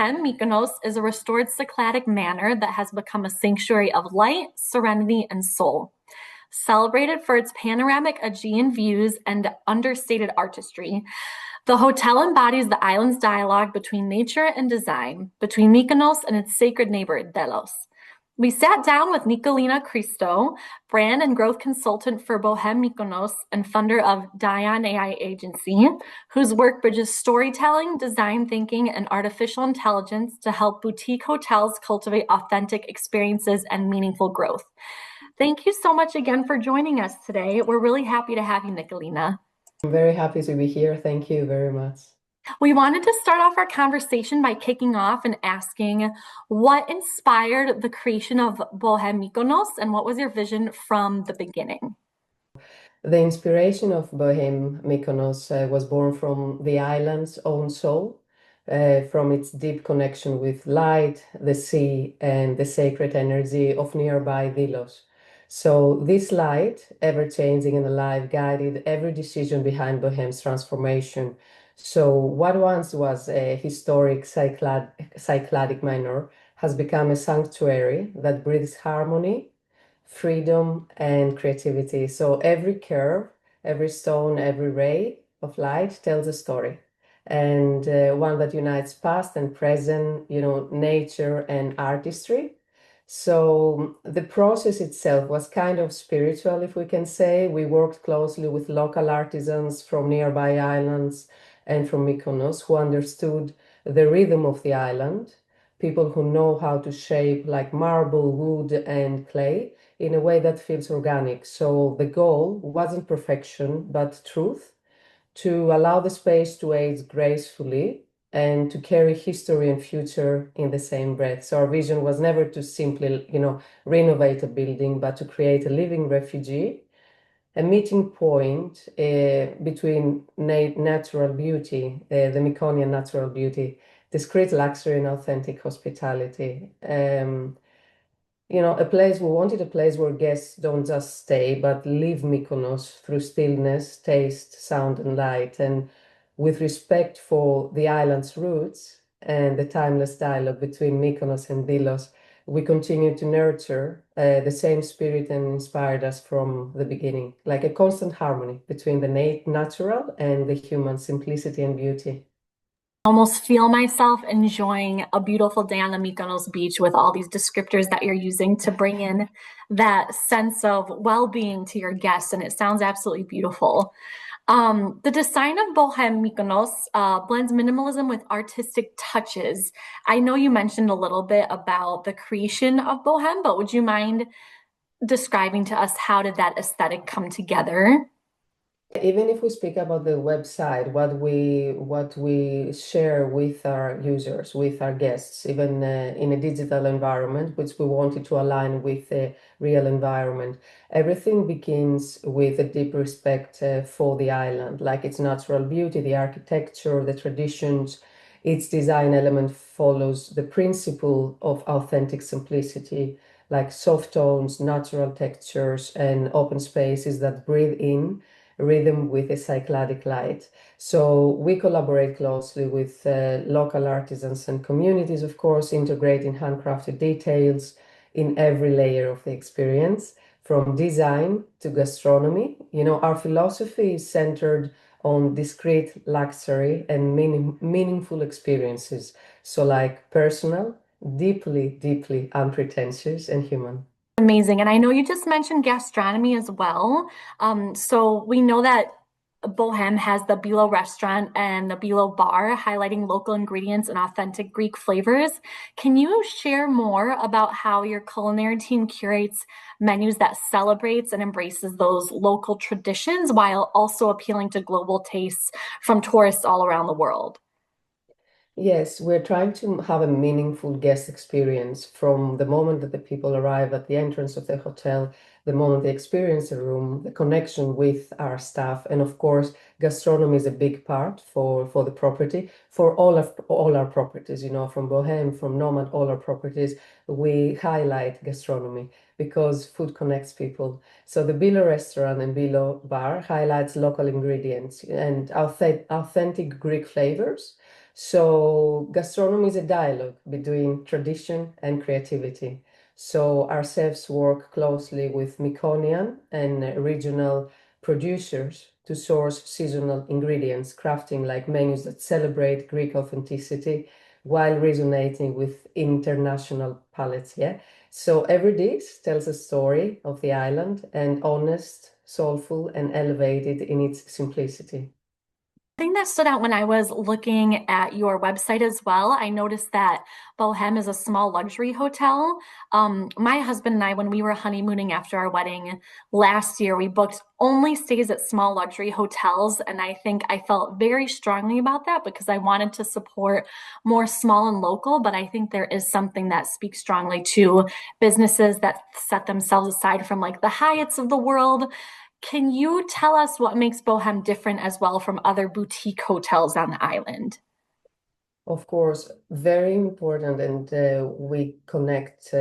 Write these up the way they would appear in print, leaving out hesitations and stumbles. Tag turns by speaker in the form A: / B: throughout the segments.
A: Bohème Mykonos is a restored Cycladic manor that has become a sanctuary of light, serenity, and soul. Celebrated for its panoramic Aegean views and understated artistry, the hotel embodies the island's dialogue between nature and design, between Mykonos and its sacred neighbor, Delos. We sat down with Nikolina Christo, brand and growth consultant for Bohème Mykonos and funder of Diane AI Agency, whose work bridges storytelling, design thinking, and artificial intelligence to help boutique hotels cultivate authentic experiences and meaningful growth. Thank you so much again for joining us today. We're really happy to have you, Nikolina.
B: I'm very happy to be here. Thank you very much.
A: We wanted to start off our conversation by kicking off and asking what inspired the creation of Bohème Mykonos and what was your vision from the beginning?
B: The inspiration of Bohème Mykonos was born from the island's own soul, from its deep connection with light, the sea, and the sacred energy of nearby Delos. So this light, ever-changing and alive, guided every decision behind Bohème's transformation. So what once was a historic Cycladic manor has become a sanctuary that breathes harmony, freedom, and creativity. So every curve, every stone, every ray of light tells a story, and one that unites past and present, nature and artistry. So the process itself was kind of spiritual, if we can say. We worked closely with local artisans from nearby islands and from Mykonos who understood the rhythm of the island, people who know how to shape like marble, wood, and clay in a way that feels organic. So the goal wasn't perfection, but truth, to allow the space to age gracefully and to carry history and future in the same breath. So our vision was never to simply, renovate a building, but to create a living refugee, a meeting point between natural beauty, the Mykonoan natural beauty, discreet luxury and authentic hospitality. We wanted a place where guests don't just stay, but live Mykonos through stillness, taste, sound, and light. And with respect for the island's roots and the timeless dialogue between Mykonos and Delos, we continue to nurture the same spirit and inspired us from the beginning, like a constant harmony between the natural and the human, simplicity and beauty.
A: Almost feel myself enjoying a beautiful day on the Mykonos beach with all these descriptors that you're using to bring in that sense of well-being to your guests, and it sounds absolutely beautiful. The design of Bohème Mykonos blends minimalism with artistic touches. I know you mentioned a little bit about the creation of Bohème, but would you mind describing to us how did that aesthetic come together?
B: Even if we speak about the website, what we share with our users, with our guests, even in a digital environment, which we wanted to align with the real environment, everything begins with a deep respect for the island, like its natural beauty, the architecture, the traditions. Its design element follows the principle of authentic simplicity, like soft tones, natural textures, and open spaces that breathe in rhythm with a cycladic light. So we collaborate closely with local artisans and communities, of course, integrating handcrafted details in every layer of the experience, from design to gastronomy. Our philosophy is centered on discreet luxury and meaningful experiences. So like personal, deeply, deeply unpretentious and human.
A: Amazing. And I know you just mentioned gastronomy as well. So we know that Bohème has the Bilo restaurant and the Bilo bar, highlighting local ingredients and authentic Greek flavors. Can you share more about how your culinary team curates menus that celebrates and embraces those local traditions while also appealing to global tastes from tourists all around the world?
B: Yes, we're trying to have a meaningful guest experience from the moment that the people arrive at the entrance of the hotel, the moment they experience the room, the connection with our staff, and of course, gastronomy is a big part for the property, for all our properties, from Bohème, from Nomad, all our properties, we highlight gastronomy because food connects people. So the Bilo restaurant and Bilo bar highlights local ingredients and authentic Greek flavors. So gastronomy is a dialogue between tradition and creativity. So our chefs work closely with Mekonian and regional producers to source seasonal ingredients, crafting like menus that celebrate Greek authenticity while resonating with international palates. Yeah. So every dish tells a story of the island and honest, soulful, and elevated in its simplicity.
A: Thing that stood out when I was looking at your website as well, I noticed that Bohème is a small luxury hotel. My husband and I, when we were honeymooning after our wedding last year, we booked only stays at small luxury hotels. And I think I felt very strongly about that because I wanted to support more small and local. But I think there is something that speaks strongly to businesses that set themselves aside from like the Hyatts of the world. Can you tell us what makes Bohème different as well from other boutique hotels on the island?
B: Of course, very important, and we connect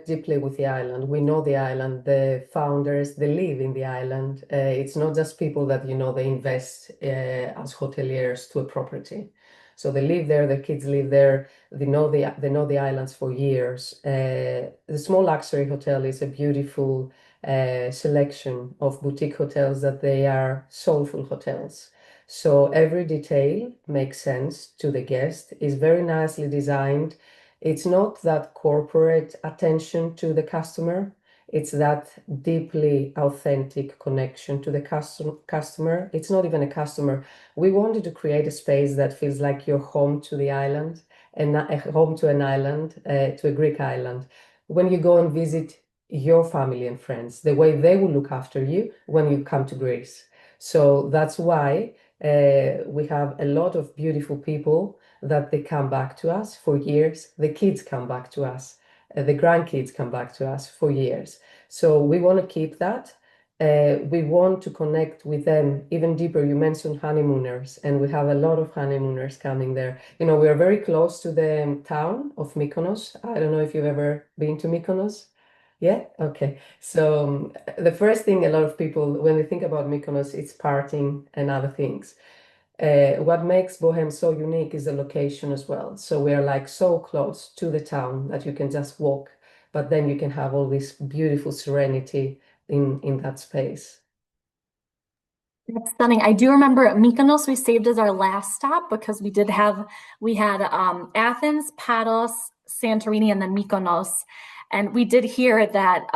B: deeply with the island. We know the island, the founders, they live in the island. It's not just people that, they invest as hoteliers to a property. So they live there, their kids live there. They know the islands for years. The small luxury hotel is a beautiful selection of boutique hotels that they are soulful hotels. So every detail makes sense to the guest, is very nicely designed. It's not that corporate attention to the customer. It's that deeply authentic connection to the customer. It's not even a customer. We wanted to create a space that feels like you're home to the island and not home to an island, to a Greek island. When you go and visit your family and friends, the way they will look after you when you come to Greece. So that's why we have a lot of beautiful people that they come back to us for years. The kids come back to us. The grandkids come back to us for years. So we want to keep that. We want to connect with them even deeper. You mentioned honeymooners, and we have a lot of honeymooners coming there. We are very close to the town of Mykonos. I don't know if you've ever been to Mykonos. Yeah, okay. So the first thing a lot of people, when they think about Mykonos, it's partying and other things. What makes Bohème so unique is the location as well. So we are like so close to the town that you can just walk, but then you can have all this beautiful serenity in that space.
A: That's stunning. I do remember Mykonos we saved as our last stop because we had Athens, Paros, Santorini, and then Mykonos. And we did hear that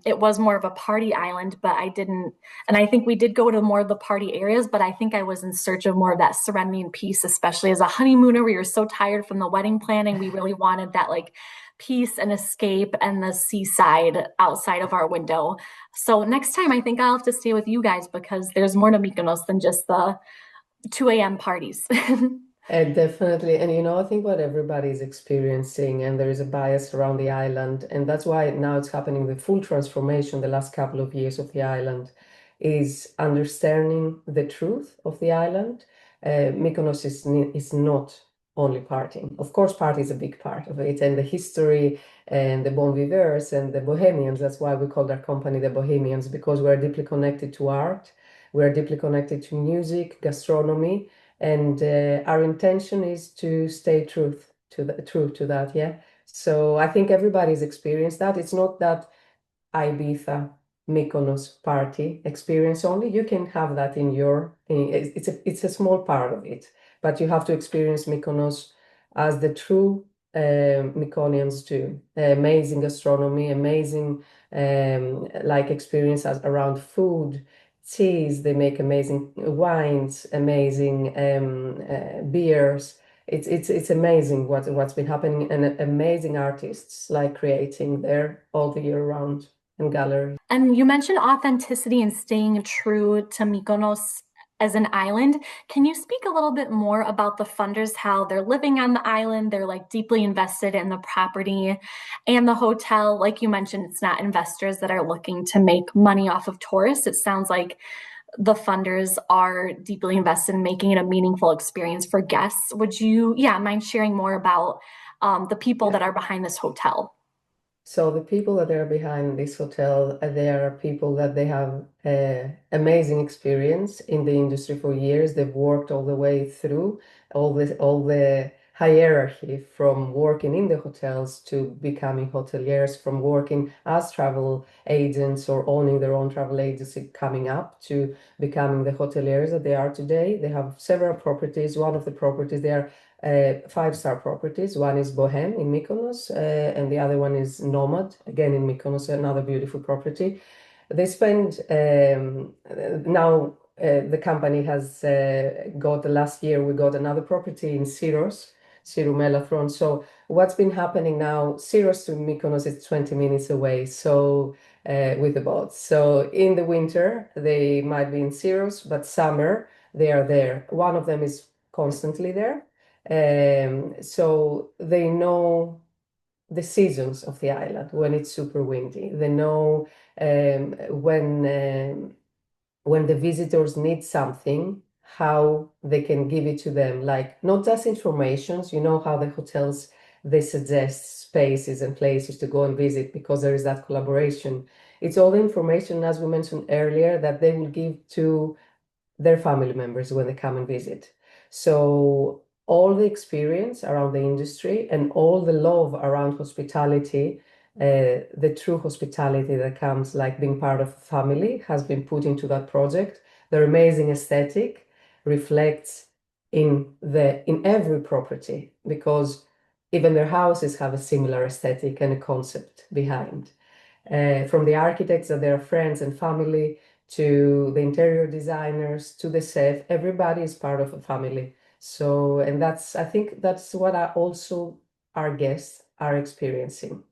A: it was more of a party island, but I didn't. And I think we did go to more of the party areas, but I think I was in search of more of that serenity and peace, especially as a honeymooner. We were so tired from the wedding planning. We really wanted that like peace and escape and the seaside outside of our window. So next time, I think I'll have to stay with you guys because there's more to Mykonos than just the 2 a.m. parties.
B: Definitely. And I think what everybody is experiencing, and there is a bias around the island, and that's why now it's happening the full transformation the last couple of years of the island, is understanding the truth of the island. Mykonos is not only partying. Of course, party is a big part of it, and the history and the bon viveurs and the Bohemians. That's why we called our company the Bohemians, because we're deeply connected to art, we're deeply connected to music, gastronomy, and our intention is to stay true to that. Yeah. So I think everybody's experienced that. It's not that Ibiza, Mykonos party experience only. You can have that it's a small part of it, but you have to experience Mykonos as the true Mykonians do. Amazing gastronomy, amazing like experience around food, cheese. They make amazing wines, amazing beers. It's amazing what's been happening, and amazing artists like creating there all the year round and gallery.
A: And you mentioned authenticity and staying true to Mykonos as an island. Can you speak a little bit more about the funders, how they're living on the island? They're like deeply invested in the property and the hotel. Like you mentioned, it's not investors that are looking to make money off of tourists. It sounds like the funders are deeply invested in making it a meaningful experience for guests. Would you, yeah, mind sharing more about the people that are behind this hotel?
B: So the people that are behind this hotel, they are people that they have amazing experience in the industry for years. They've worked all the way through all the hierarchy from working in the hotels to becoming hoteliers, from working as travel agents or owning their own travel agency, coming up to becoming the hoteliers that they are today. They have several properties. One of the properties they are five-star properties. One is Bohème in Mykonos, and the other one is Nomad, again in Mykonos, another beautiful property. They spend now the company has got last year we got another property in Syros, Melatron. So what's been happening now? Syros to Mykonos is 20 minutes away. So with the boat. So in the winter they might be in Syros, but summer they are there. One of them is constantly there. So they know the seasons of the island when it's super windy. They know when the visitors need something, how they can give it to them. Like not just informations, you know how the hotels they suggest spaces and places to go and visit because there is that collaboration. It's all the information, as we mentioned earlier, that they will give to their family members when they come and visit. So all the experience around the industry and all the love around hospitality, the true hospitality that comes like being part of a family has been put into that project. Their amazing aesthetic reflects in every property because even their houses have a similar aesthetic and a concept behind. From the architects that they're friends and family to the interior designers to the chef, everybody is part of a family. So, and I think that's what our guests are experiencing.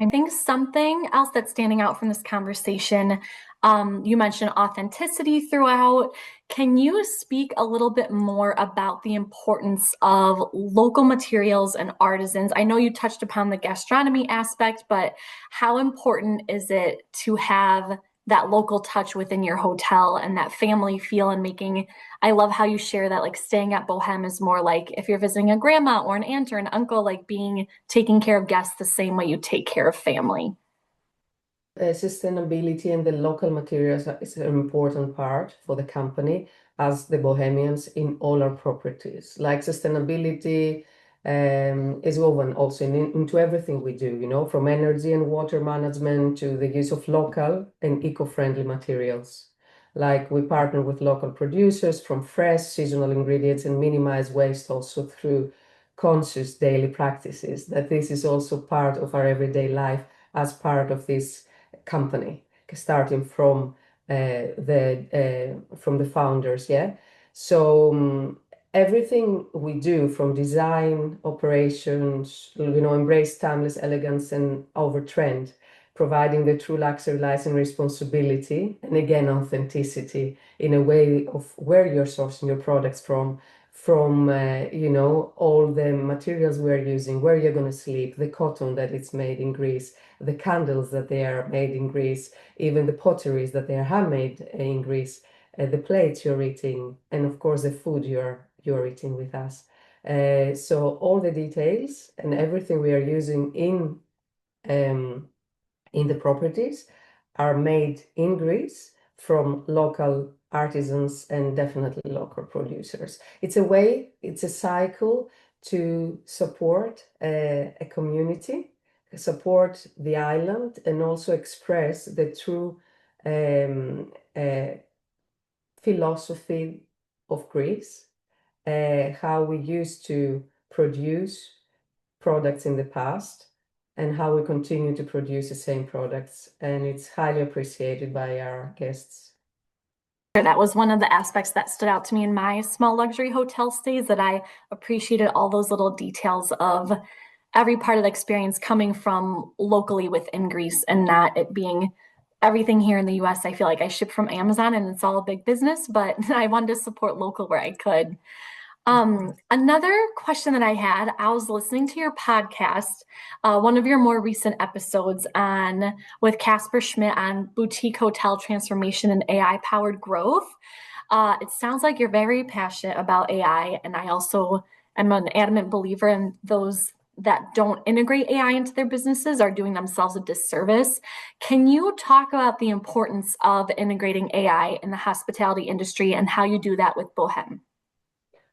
A: I think something else that's standing out from this conversation, you mentioned authenticity throughout. Can you speak a little bit more about the importance of local materials and artisans? I know you touched upon the gastronomy aspect, but how important is it to have that local touch within your hotel and that family feel and making, I love how you share that like staying at Bohème is more like if you're visiting a grandma or an aunt or an uncle, like taking care of guests the same way you take care of family.
B: Sustainability and the local materials is an important part for the company as the Bohemians in all our properties. Like sustainability is woven also into everything we do, you know, from energy and water management to the use of local and eco-friendly materials. Like we partner with local producers from fresh seasonal ingredients and minimize waste also through conscious daily practices. That this is also part of our everyday life as part of this company, starting from the founders. Yeah. So everything we do from design, operations, you know, embrace timeless elegance and over trend, providing the true luxury lies in responsibility and again authenticity in a way of where you're sourcing your products from you know, all the materials we're using, where you're going to sleep, the cotton that it's made in Greece, the candles that they are made in Greece, even the potteries that they are handmade in Greece, the plates you're eating, and of course the food you're eating with us. So all the details and everything we are using in the properties are made in Greece from local artisans and definitely local producers. It's a cycle to support a community, support the island, and also express the true philosophy of Greece, how we used to produce products in the past and how we continue to produce the same products. And it's highly appreciated by our guests.
A: That was one of the aspects that stood out to me in my small luxury hotel stays, that I appreciated all those little details of every part of the experience coming from locally within Greece and not it being everything here in the US. I feel like I ship from Amazon and it's all a big business, but I wanted to support local where I could. Another question that I had, I was listening to your podcast, one of your more recent episodes on with Casper Schmidt on boutique hotel transformation and AI powered growth. It sounds like you're very passionate about AI, and I also am an adamant believer in those that don't integrate AI into their businesses are doing themselves a disservice. Can you talk about the importance of integrating AI in the hospitality industry and how you do that with Bohème?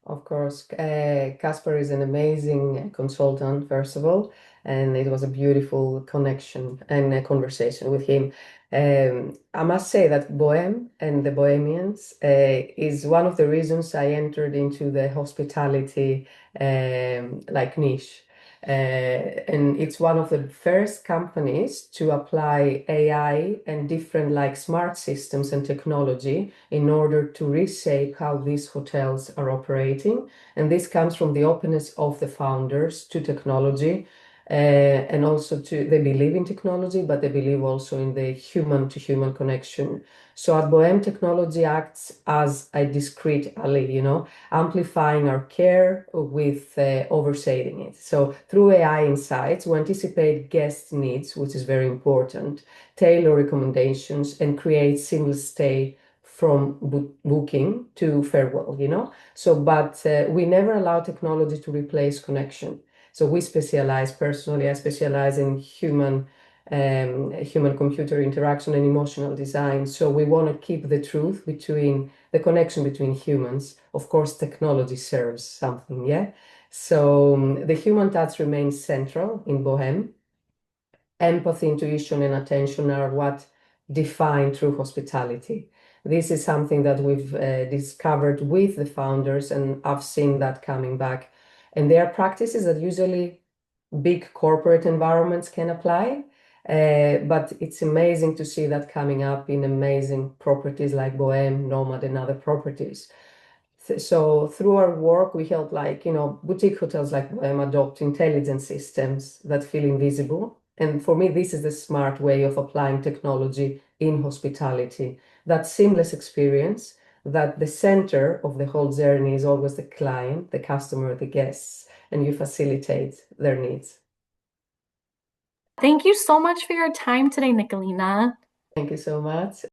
B: Of course, Casper is an amazing consultant, first of all, and it was a beautiful connection and a conversation with him. I must say that Bohème and the Bohemians is one of the reasons I entered into the hospitality like niche. And it's one of the first companies to apply AI and different like smart systems and technology in order to reshape how these hotels are operating. And this comes from the openness of the founders to technology. And also they believe in technology, but they believe also in the human to human connection. So at Bohème, technology acts as a discreet ally, amplifying our care with overstating it. So through AI insights, we anticipate guest needs, which is very important, tailor recommendations, and create seamless stay from booking to farewell. But we never allow technology to replace connection. So we specialize, personally, I specialize in human computer interaction and emotional design. So we want to keep the truth between the connection between humans. Of course, technology serves something, yeah? So the human touch remains central in Bohème. Empathy, intuition, and attention are what define true hospitality. This is something that we've discovered with the founders, and I've seen that coming back. And there are practices that usually big corporate environments can apply. But it's amazing to see that coming up in amazing properties like Bohème, Nomad, and other properties. So through our work, we help boutique hotels like Bohème adopt intelligent systems that feel invisible. And for me, this is the smart way of applying technology in hospitality. That seamless experience, that the center of the whole journey is always the client, the customer, the guests, and you facilitate their needs.
A: Thank you so much for your time today, Nicolina.
B: Thank you so much.